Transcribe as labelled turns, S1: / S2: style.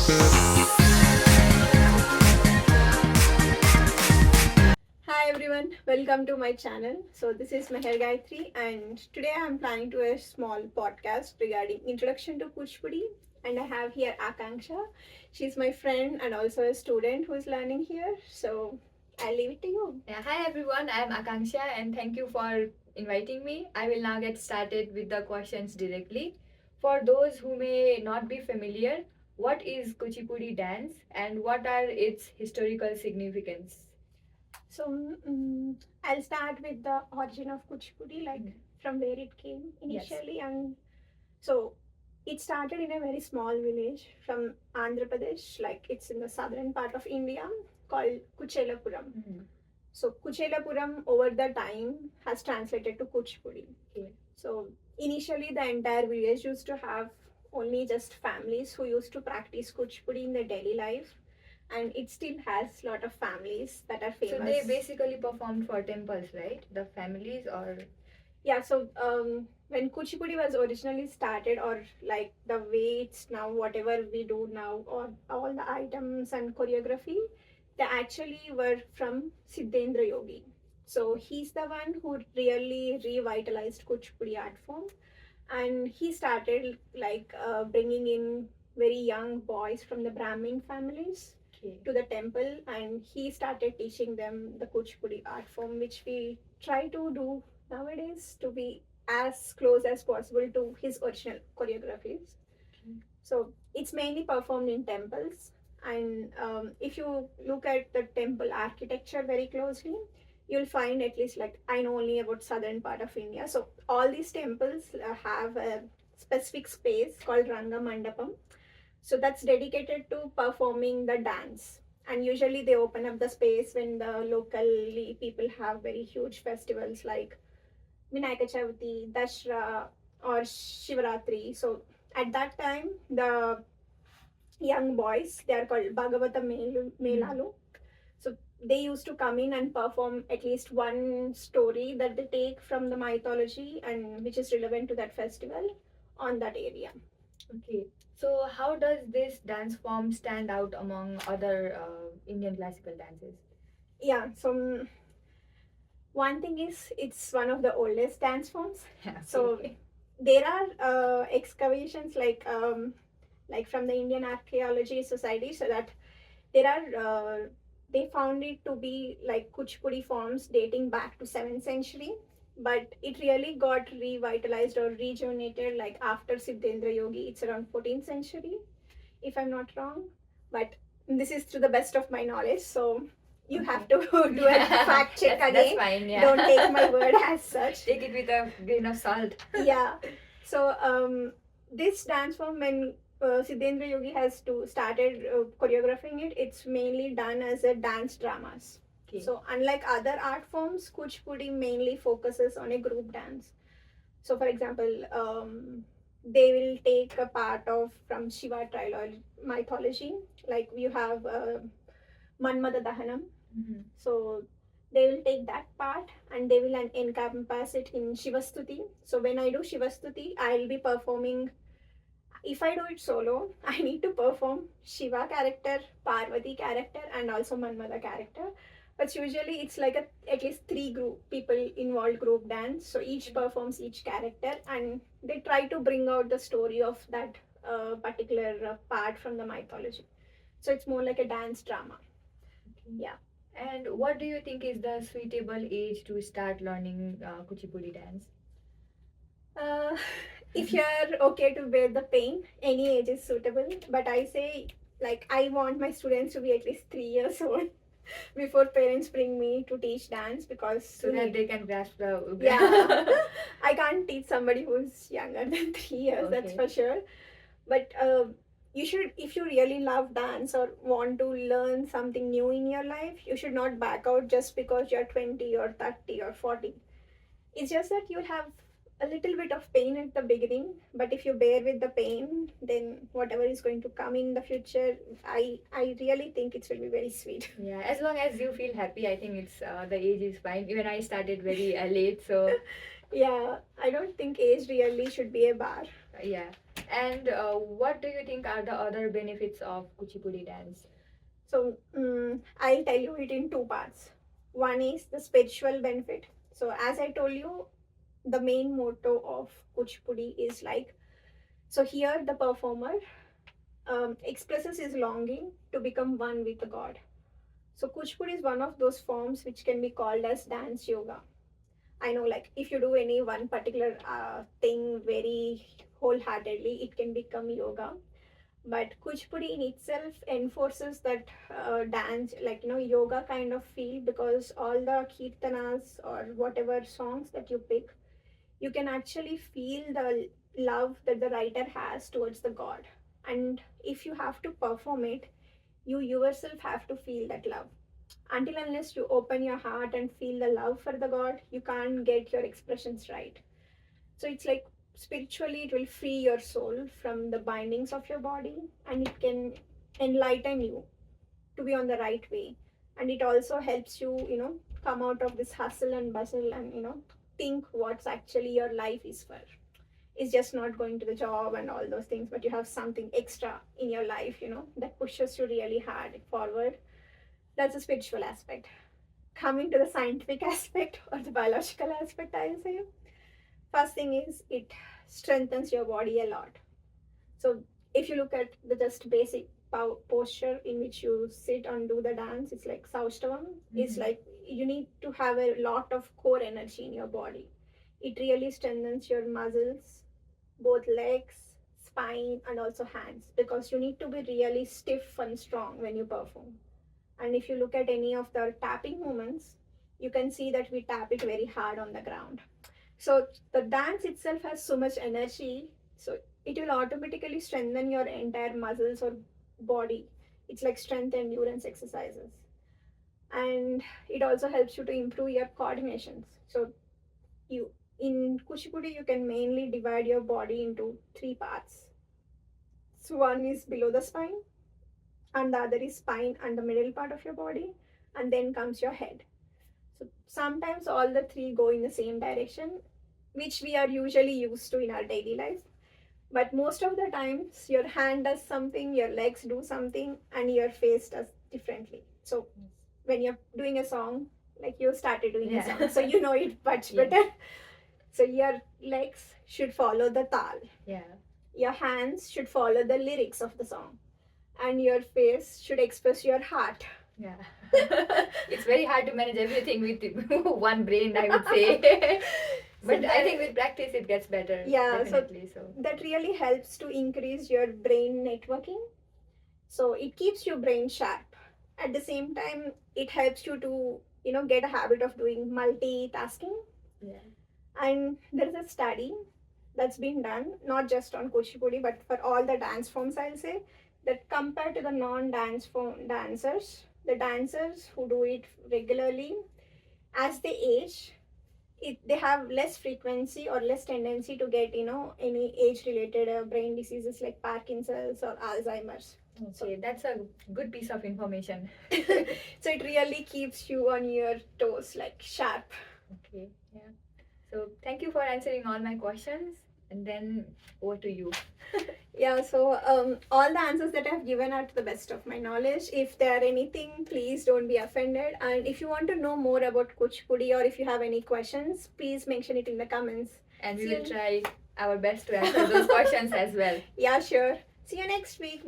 S1: Hi everyone, welcome to my channel. So this is Gayatri, and today I am planning to a small podcast regarding introduction to Kuchipudi, and I have here Akanksha. She's my friend and also a student who is learning here. So I'll leave it to you.
S2: Yeah, hi everyone, I am Akanksha and thank you for inviting me. I will now get started with the questions directly. For those who may not be familiar, what is Kuchipudi dance and what are its historical significance?
S1: So I'll start with the origin of Kuchipudi, like from where it came initially, yes. And so it started in a very small village from Andhra Pradesh, like it's in the southern part of India, called Kuchelapuram. Mm-hmm. So Kuchelapuram over the time has translated to Kuchipudi. Okay. So initially the entire village used to have only just families who used to practice Kuchipudi in their daily life, and it still has a lot of families that are famous.
S2: So they basically performed for temples, right? The families or
S1: yeah, so when Kuchipudi was originally started, or like the way it's now, whatever we do now, or all the items and choreography, they actually were from Siddhendra Yogi. So he's the one who really revitalized Kuchipudi art form, and he started like bringing in very young boys from the Brahmin families, okay, to the temple, and he started teaching them the Kuchipudi art form, which we try to do nowadays to be as close as possible to his original choreographies. Okay. So it's mainly performed in temples, and if you look at the temple architecture very closely, you'll find, at least like I know only about southern part of India. So all these temples have a specific space called Ranga Mandapam. So that's dedicated to performing the dance. And usually they open up the space when the locally people have very huge festivals like Vinayaka Chavati, Dashra, or Shivaratri. So at that time, the young boys, they are called Bhagavata Melalu. So they used to come in and perform at least one story that they take from the mythology and which is relevant to that festival on that area.
S2: Okay. So how does this dance form stand out among other Indian classical dances?
S1: Yeah, so one thing is it's one of the oldest dance forms.
S2: Okay.
S1: So there are excavations like from the Indian Archaeology Society, so that there are they found it to be like Kuchipudi forms dating back to 7th century, but it really got revitalized or rejuvenated like after Siddhendra Yogi. It's around 14th century, if I'm not wrong. But this is to the best of my knowledge, so you have to do a fact check again.
S2: That's fine, yeah.
S1: Don't take my word as such.
S2: Take it with a grain of salt.
S1: Yeah. So this dance form, when Siddhendra Yogi has to started choreographing it, it's mainly done as a dance dramas. Okay. So unlike other art forms, Kuchipudi mainly focuses on a group dance. So for example, they will take a part of from Shiva trilogy mythology, like you have Manmada Dahanam. Mm-hmm. So they will take that part and they will encompass it in Shivastuti. So when I do Shivastuti, I'll be performing. If I do it solo, I need to perform Shiva character, Parvati character, and also Manmada character. But usually it's like at least three group people involved group dance. So each performs each character, and they try to bring out the story of that particular part from the mythology. So it's more like a dance drama. Okay. Yeah.
S2: And what do you think is the suitable age to start learning Kuchipudi dance?
S1: If you're okay to bear the pain, any age is suitable. But I say, like, I want my students to be at least 3 years old before parents bring me to teach dance, because
S2: so that they can grasp the
S1: yeah. I can't teach somebody who's younger than 3 years. Okay. That's for sure. But you should, if you really love dance or want to learn something new in your life, you should not back out just because you're 20 or 30 or 40. It's just that you'll have a little bit of pain at the beginning, but if you bear with the pain, then whatever is going to come in the future, I really think it will be very sweet.
S2: Yeah, as long as you feel happy, I think it's the age is fine. Even I started very late, so
S1: yeah, I don't think age really should be a bar.
S2: Yeah. And what do you think are the other benefits of Kuchipudi dance?
S1: So I'll tell you it in two parts. One is the spiritual benefit. So as I told you, the main motto of Kuchipudi is like, so here the performer expresses his longing to become one with the God. So Kuchipudi is one of those forms which can be called as dance yoga. I know, like if you do any one particular thing very wholeheartedly, it can become yoga. But Kuchipudi in itself enforces that dance, like yoga kind of feel, because all the kirtanas or whatever songs that you pick, you can actually feel the love that the writer has towards the god. And if you have to perform it, you yourself have to feel that love. Until unless you open your heart and feel the love for the god, you can't get your expressions right. So it's like spiritually it will free your soul from the bindings of your body, and it can enlighten you to be on the right way. And it also helps you, come out of this hustle and bustle, and think what's actually your life is for. It's just not going to the job and all those things, but you have something extra in your life, that pushes you really hard forward. That's a spiritual aspect. Coming to the scientific aspect or the biological aspect, I'll say, first thing is it strengthens your body a lot. So if you look at the just basic posture in which you sit and do the dance, it's like Saustavam. It's like you need to have a lot of core energy in your body. It really strengthens your muscles, both legs, spine, and also hands, because you need to be really stiff and strong when you perform. And if you look at any of the tapping movements, you can see that we tap it very hard on the ground. So the dance itself has so much energy, so it will automatically strengthen your entire muscles or body. It's like strength endurance exercises. And it also helps you to improve your coordinations. So you in Kuchipudi you can mainly divide your body into three parts. So one is below the spine, and the other is spine and the middle part of your body, and then comes your head. So sometimes all the three go in the same direction, which we are usually used to in our daily life. But most of the times, your hand does something, your legs do something, and your face does differently. So when you're doing a song, like you started doing a song, so you know it much better. So your legs should follow the tal.
S2: Yeah.
S1: Your hands should follow the lyrics of the song, and your face should express your heart.
S2: Yeah. It's very hard to manage everything with one brain, I would say. But I think with practice it gets better.
S1: Yeah,
S2: definitely. So
S1: that really helps to increase your brain networking. So it keeps your brain sharp. At the same time, it helps you to, get a habit of doing multitasking.
S2: yeah.
S1: And there is a study that's been done, not just on Kuchipudi, but for all the dance forms, I'll say, that compared to the non-dance form dancers, the dancers who do it regularly, as they age, they have less frequency or less tendency to get any age related brain diseases like Parkinson's or Alzheimer's.
S2: Okay, that's a good piece of information.
S1: So it really keeps you on your toes, like sharp.
S2: Okay, yeah. So thank you for answering all my questions, and then over to you.
S1: Yeah, so all the answers that I've given are to the best of my knowledge. If there are anything, please don't be offended. And if you want to know more about Kuchipudi or if you have any questions, please mention it in the comments.
S2: And we will try our best to answer those questions as well.
S1: Yeah, sure. See you next week.